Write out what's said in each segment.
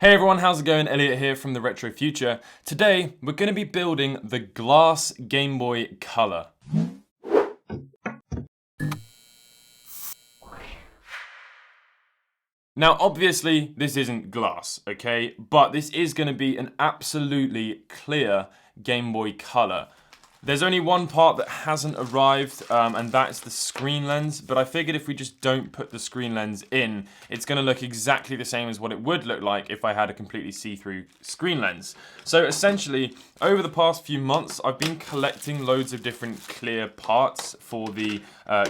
Hey everyone, how's it going? Elliot here from the Retro Future. Today, we're going to be building the glass Game Boy Color. Now, obviously, this isn't glass, okay? But this is going to be an absolutely clear Game Boy Color. There's only one part that hasn't arrived, and that's the screen lens, but I figured if we just don't put the screen lens in, it's going to look exactly the same as what it would look like if I had a completely see-through screen lens. So essentially, over the past few months, I've been collecting loads of different clear parts for the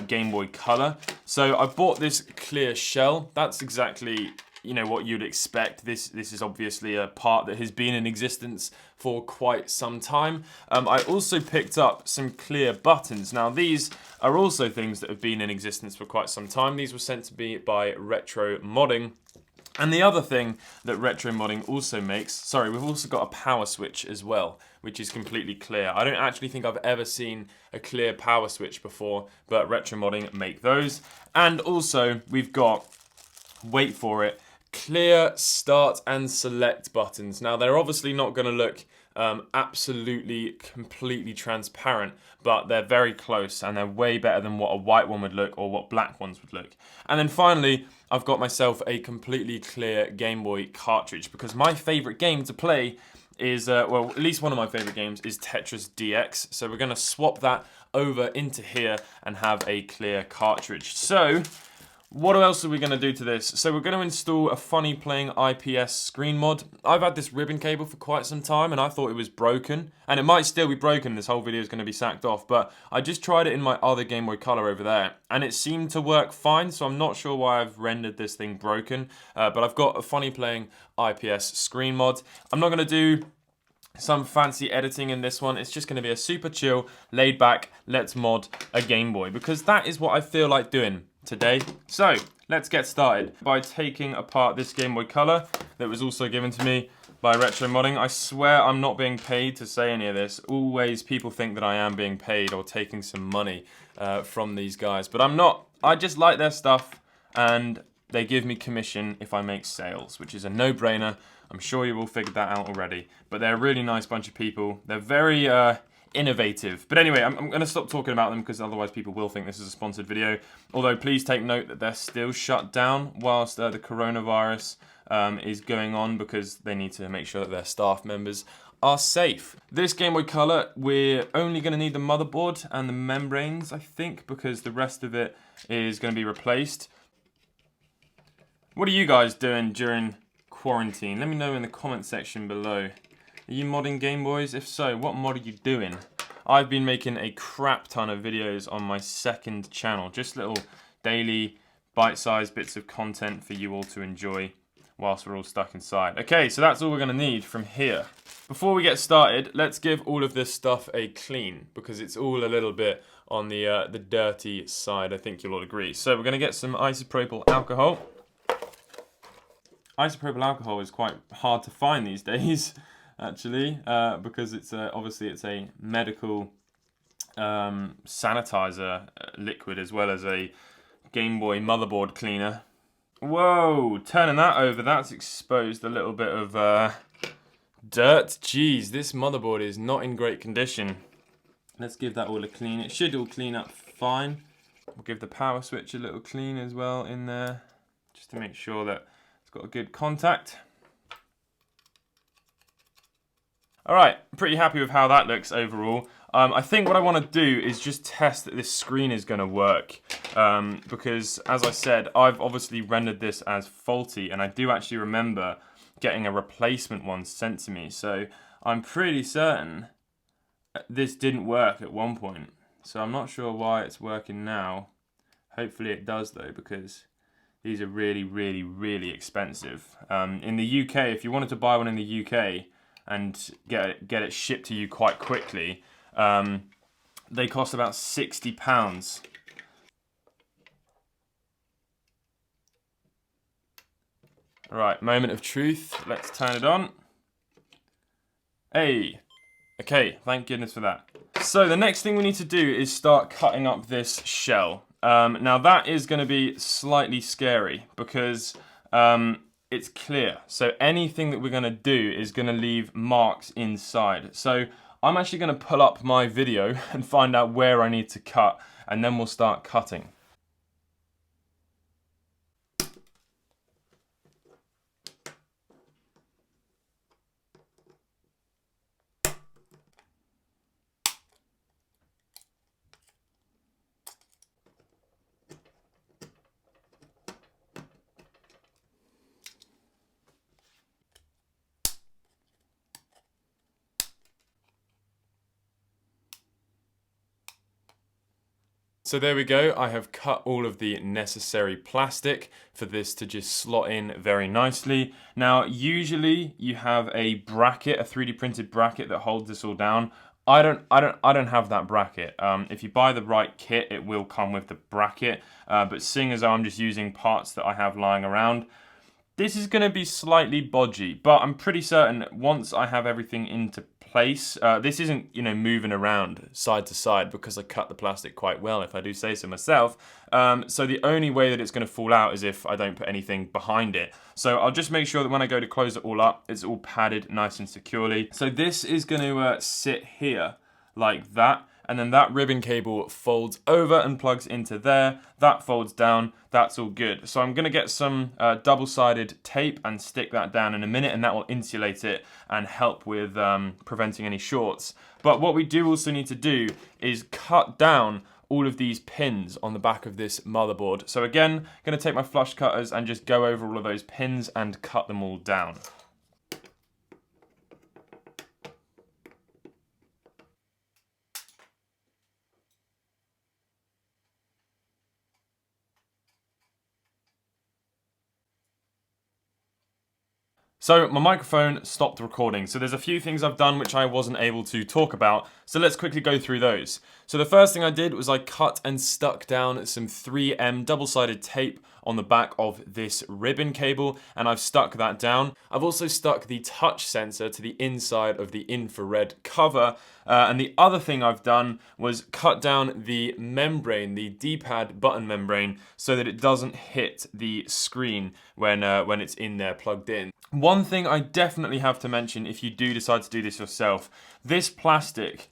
Game Boy Color. So I bought this clear shell. That's exactly what you'd expect. This is obviously a part that has been in existence for quite some time. I also picked up some clear buttons. Now these are also things that have been in existence for quite some time. These were sent to me by Retro Modding. And the other thing that Retro Modding also makes, we've also got a power switch as well, which is completely clear. I don't actually think I've ever seen a clear power switch before, but Retro Modding make those. And also we've got, wait for it, clear start and select buttons. Now they're obviously not going to look absolutely completely transparent, but they're very close and they're way better than what a white one would look or what black ones would look. And then finally, I've got myself a completely clear Game Boy cartridge because my favorite game to play is, well, at least one of my favorite games is Tetris DX. So we're going to swap that over into here and have a clear cartridge. So what else are we going to do to this? So we're going to install a funny playing IPS screen mod. I've had this ribbon cable for quite some time and I thought it was broken. And it might still be broken, this whole video is going to be sacked off. But I just tried it in my other Game Boy Color over there. And it seemed to work fine, so I'm not sure why I've rendered this thing broken. But I've got a funny playing IPS screen mod. I'm not going to do some fancy editing in this one. It's just going to be a super chill, laid back, let's mod a Game Boy. Because that is what I feel like doing today. So let's get started by taking apart this Game Boy Color that was also given to me by Retro Modding. I swear I'm not being paid to say any of this. Always people think that I am being paid or taking some money from these guys, but I'm not. I just like their stuff and they give me commission if I make sales, which is a no-brainer. I'm sure you all figured that out already, but they're a really nice bunch of people. They're very innovative. But anyway, I'm going to stop talking about them because otherwise people will think this is a sponsored video. Although please take note that they're still shut down whilst the coronavirus is going on because they need to make sure that their staff members are safe. This Game Boy Color, we're only going to need the motherboard and the membranes, I think, because the rest of it is going to be replaced. What are you guys doing during quarantine? Let me know in the comment section below. Are you modding Game Boys? If so, what mod are you doing? I've been making a crap ton of videos on my second channel. Just little daily bite-sized bits of content for you all to enjoy whilst we're all stuck inside. Okay, so that's all we're going to need from here. Before we get started, let's give all of this stuff a clean because it's all a little bit on the dirty side, I think you'll all agree. So we're going to get some isopropyl alcohol. Isopropyl alcohol is quite hard to find these days. Actually, because it's obviously it's a medical sanitizer liquid as well as a Game Boy motherboard cleaner. Whoa, turning that over, that's exposed a little bit of dirt. Jeez, this motherboard is not in great condition. Let's give that all a clean. It should all clean up fine. We'll give the power switch a little clean as well in there, just to make sure that it's got a good contact. Alright, I'm pretty happy with how that looks overall. I think what I want to do is just test that this screen is going to work. Because, as I said, I've obviously rendered this as faulty, and I do actually remember getting a replacement one sent to me. So, I'm pretty certain this didn't work at one point. So, I'm not sure why it's working now. Hopefully it does, though, because these are really, really, really expensive. In the UK, if you wanted to buy one in the UK, and get it shipped to you quite quickly, they cost about £60. Alright, moment of truth. Let's turn it on. Hey! Okay, thank goodness for that. So the next thing we need to do is start cutting up this shell. Now that is going to be slightly scary because it's clear. So anything that we're going to do is going to leave marks inside. So I'm actually going to pull up my video and find out where I need to cut, and then we'll start cutting. So there we go, I have cut all of the necessary plastic for this to just slot in very nicely. Now, usually you have a bracket, a 3D printed bracket that holds this all down. I don't have that bracket. If you buy the right kit, it will come with the bracket, but seeing as I'm just using parts that I have lying around, this is going to be slightly bodgy, but I'm pretty certain once I have everything into place, this isn't, moving around side to side because I cut the plastic quite well, if I do say so myself. So the only way that it's going to fall out is if I don't put anything behind it. So I'll just make sure that when I go to close it all up, it's all padded nice and securely. So this is going to sit here like that. And then that ribbon cable folds over and plugs into there. That folds down, that's all good. So I'm gonna get some double-sided tape and stick that down in a minute, and that will insulate it and help with preventing any shorts. But what we do also need to do is cut down all of these pins on the back of this motherboard. So again, I'm gonna take my flush cutters and just go over all of those pins and cut them all down. So my microphone stopped recording, so there's a few things I've done which I wasn't able to talk about, so let's quickly go through those. So the first thing I did was I cut and stuck down some 3M double-sided tape on the back of this ribbon cable, and I've stuck that down. I've also stuck the touch sensor to the inside of the infrared cover, and the other thing I've done was cut down the membrane, the D-pad button membrane, so that it doesn't hit the screen when it's in there plugged in. One thing I definitely have to mention if you do decide to do this yourself, this plastic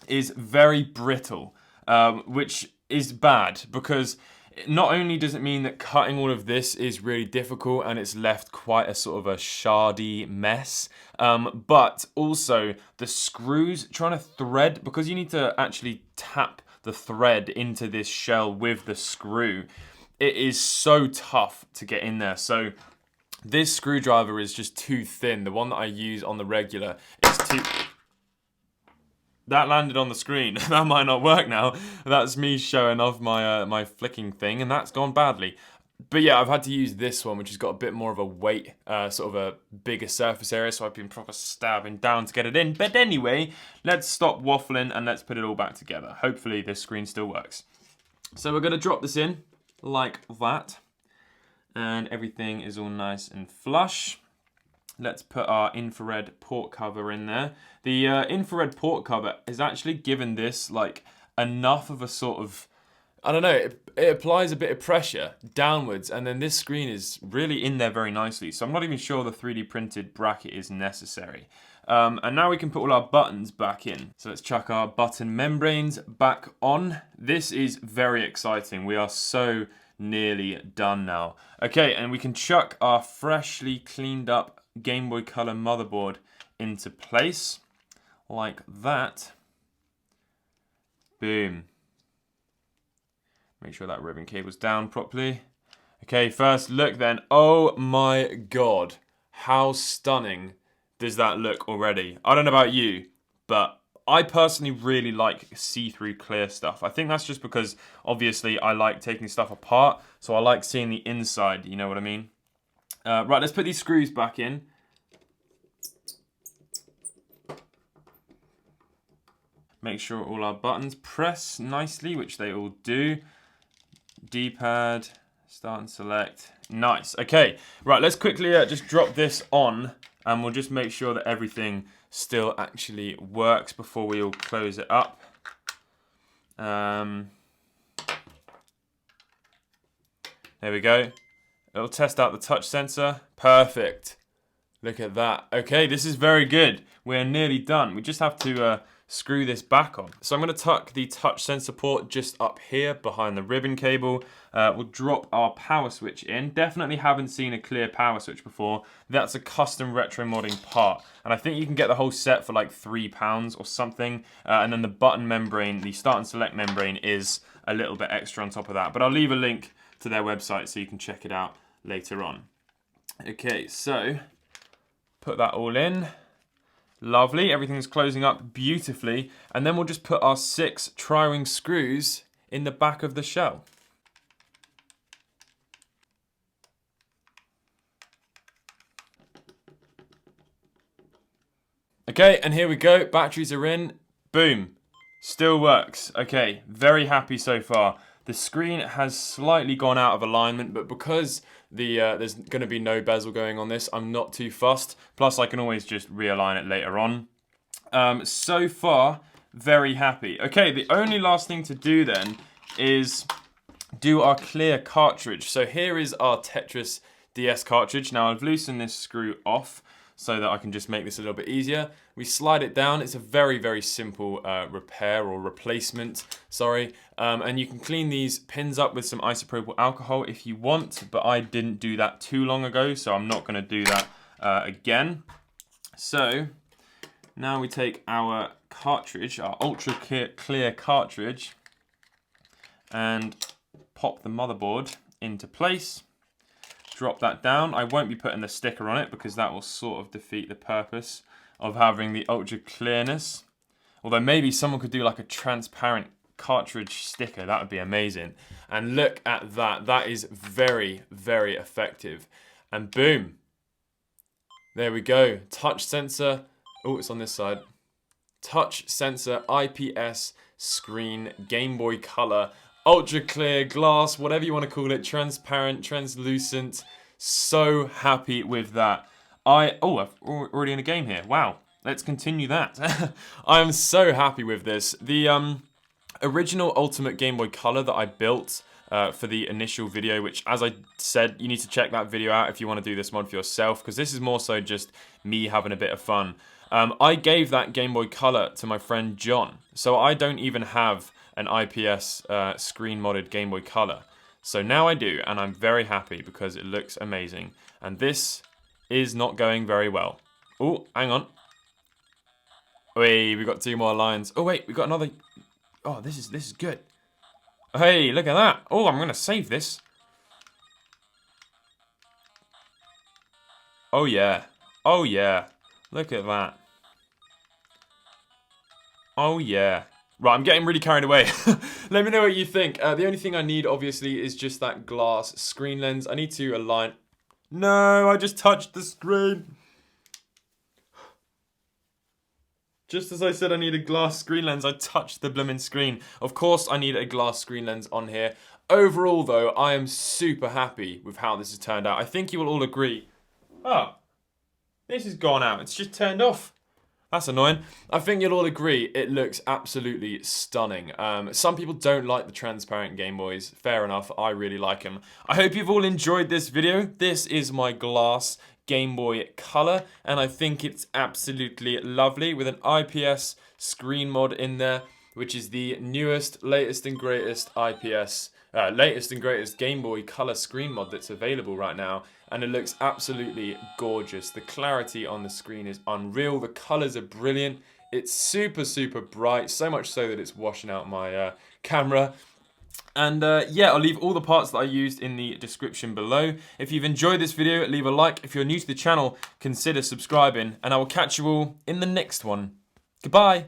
is very brittle, which is bad because not only does it mean that cutting all of this is really difficult and it's left quite a sort of a shardy mess, but also the screws trying to thread, because you need to actually tap the thread into this shell with the screw, it is so tough to get in there. So this screwdriver is just too thin. The one that I use on the regular is too... That landed on the screen. That might not work now. That's me showing off my my flicking thing, and that's gone badly. But yeah, I've had to use this one, which has got a bit more of a weight, sort of a bigger surface area, so I've been proper stabbing down to get it in. But anyway, let's stop waffling and let's put it all back together. Hopefully this screen still works. So we're going to drop this in like that. And everything is all nice and flush. Let's put our infrared port cover in there. The infrared port cover is actually given this like enough of a sort of, I don't know, it applies a bit of pressure downwards, and then this screen is really in there very nicely. So I'm not even sure the 3D printed bracket is necessary. And now we can put all our buttons back in. So let's chuck our button membranes back on. This is very exciting. We are so nearly done now. Okay, and we can chuck our freshly cleaned up Game Boy Color motherboard into place like that. Boom. Make sure that ribbon cable's down properly. Okay, first look then. Oh my god, how stunning does that look already? I don't know about you, but I personally really like see-through clear stuff. I think that's just because, obviously, I like taking stuff apart, so I like seeing the inside, you know what I mean? Right, let's put these screws back in. Make sure all our buttons press nicely, which they all do. D-pad, start and select. Nice, okay. Right, let's quickly just drop this on, and we'll just make sure that everything still actually works before we all close it up. There we go. It'll test out the touch sensor. Perfect. Look at that. Okay, this is very good. We're nearly done. We just have to screw this back on. So I'm going to tuck the touch sensor port just up here behind the ribbon cable. We'll drop our power switch in. Definitely haven't seen a clear power switch before. That's a custom retro modding part. And I think you can get the whole set for like £3 or something. And then the button membrane, the start and select membrane is a little bit extra on top of that. But I'll leave a link to their website so you can check it out later on. Okay, so put that all in. Lovely, everything's closing up beautifully. And then we'll just put our 6 tri-ring screws in the back of the shell. Okay, and here we go, batteries are in. Boom, still works. Okay, very happy so far. The screen has slightly gone out of alignment, but because there's going to be no bezel going on this, I'm not too fussed. Plus, I can always just realign it later on. So far, very happy. Okay, the only last thing to do then is do our clear cartridge. So here is our Tetris DS cartridge. Now, I've loosened this screw off so that I can just make this a little bit easier. We slide it down. It's a very, very simple repair or replacement, sorry. And you can clean these pins up with some isopropyl alcohol if you want, but I didn't do that too long ago, so I'm not gonna do that again. So now we take our cartridge, our ultra clear cartridge, and pop the motherboard into place. Drop that down. I won't be putting the sticker on it because that will sort of defeat the purpose of having the ultra clearness. Although maybe someone could do like a transparent cartridge sticker. That would be amazing. And look at that. That is very, very effective. And boom. There we go. Touch sensor. Oh, it's on this side. Touch sensor, IPS screen, Game Boy Color, ultra clear glass, whatever you want to call it, transparent, translucent. So happy with that. I'm already in a game here. Wow. Let's continue that. I am so happy with this. The original Ultimate Game Boy Color that I built for the initial video, which, as I said, you need to check that video out if you want to do this mod for yourself, because this is more so just me having a bit of fun. I gave that Game Boy Color to my friend John, so I don't even have an IPS screen modded Game Boy Color. So now I do, and I'm very happy because it looks amazing. And this is not going very well. Oh, hang on. Wait, we got 2 more lines. Oh wait, we got another. Oh, this is good. Hey, look at that. Oh, I'm gonna save this. Oh yeah. Oh yeah. Look at that. Oh yeah. Right, I'm getting really carried away. Let me know what you think. The only thing I need, obviously, is just that glass screen lens. I need to align. No, I just touched the screen. Just as I said I need a glass screen lens, I touched the blooming screen. Of course, I need a glass screen lens on here. Overall, though, I am super happy with how this has turned out. I think you will all agree. Oh, this has gone out. It's just turned off. That's annoying. I think you'll all agree it looks absolutely stunning. Some people don't like the transparent Game Boys. Fair enough, I really like them. I hope you've all enjoyed this video. This is my glass Game Boy Color, and I think it's absolutely lovely with an IPS screen mod in there, which is the newest, latest and greatest IPS, latest and greatest Game Boy Color screen mod that's available right now. And it looks absolutely gorgeous. The clarity on the screen is unreal. The colors are brilliant. It's super, super bright, so much so that it's washing out my camera. And yeah, I'll leave all the parts that I used in the description below. If you've enjoyed this video, leave a like. If you're new to the channel, consider subscribing. And I will catch you all in the next one. Goodbye.